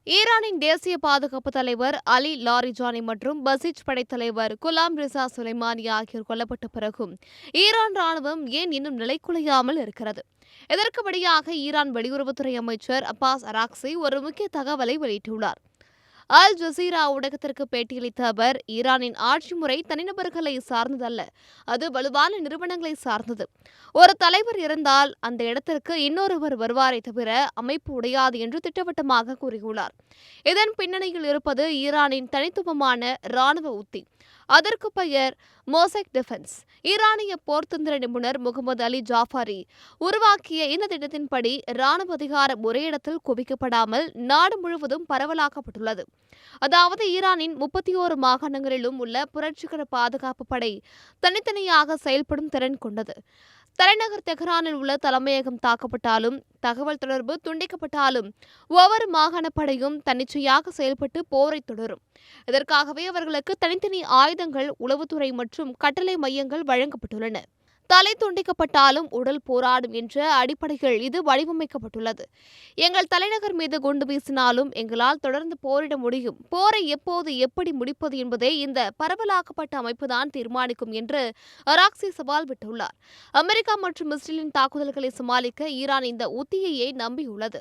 ஈரானின் தேசிய பாதுகாப்பு தலைவர் அலி லாரிஜானி மற்றும் பசிஜ் படைத்தலைவர் குலாம் ரிசா சுலைமானி ஆகியோர் கொல்லப்பட்ட பிறகும் ஈரான் ராணுவம் ஏன் இன்னும் நிலைக்குலையாமல் இருக்கிறது? இதற்குபடியாக ஈரான் வெளியுறவுத்துறை அமைச்சர் அப்பாஸ் அராக்சி ஒரு முக்கிய தகவலை வெளியிட்டுள்ளார். அல் ஜசீரா ஊடகத்திற்கு பேட்டியளித்த அவர், ஈரானின் ஆட்சி முறை தனிநபர்களை சார்ந்ததல்ல, அது வலுவான நிறுவனங்களை சார்ந்தது. ஒரு தலைவர் இருந்தால் அந்த இடத்திற்கு இன்னொருவர் வருவாரை தவிர அமைப்பு உடையாது என்று திட்டவட்டமாக கூறியுள்ளார். இதன் பின்னணியில் இருப்பது ஈரானின் தனித்துவமான இராணுவ உத்தி. அதற்கு பெயர் மோசெக் டிஃபென்ஸ். ஈரானிய போர்த்தந்திர நிபுணர் முகமது அலி ஜாஃபாரி உருவாக்கிய இந்த திட்டத்தின்படி இராணுவ அதிகாரம் ஒரே இடத்தில் குவிக்கப்படாமல் நாடு முழுவதும் பரவலாக்கப்பட்டுள்ளது. அதாவது ஈரானின் 31 மாகாணங்களிலும் உள்ள புரட்சிகர பாதுகாப்பு படை தனித்தனியாக செயல்படும் திறன் கொண்டது. தலைநகர் தெஹ்ரானில் உள்ள தலைமையகம் தாக்கப்பட்டாலும், தகவல் தொடர்பு துண்டிக்கப்பட்டாலும் ஒவ்வொரு மாகாணப்படையும் தன்னிச்சையாக செயல்பட்டு போரை தொடரும். இதற்காகவே அவர்களுக்கு தனித்தனி ஆயுதங்கள், உளவுத்துறை மற்றும் கட்டளை மையங்கள் வழங்கப்பட்டுள்ளன. தலை துண்டிக்கப்பட்டாலும் உடல் போராடும் என்ற அடிப்படையில் இது வடிவமைக்கப்பட்டுள்ளது. எங்கள் தலைநகர் மீது குண்டு வீசினாலும் எங்களால் தொடர்ந்து போரிட முடியும். போரை எப்போது எப்படி முடிப்பது என்பதை இந்த பரவலாக்கப்பட்ட அமைப்புதான் தீர்மானிக்கும் என்று அராக்சி சவால் விட்டுள்ளார். அமெரிக்கா மற்றும் இஸ்ரேலின் தாக்குதல்களை சமாளிக்க ஈரான் இந்த உத்தியையே நம்பியுள்ளது.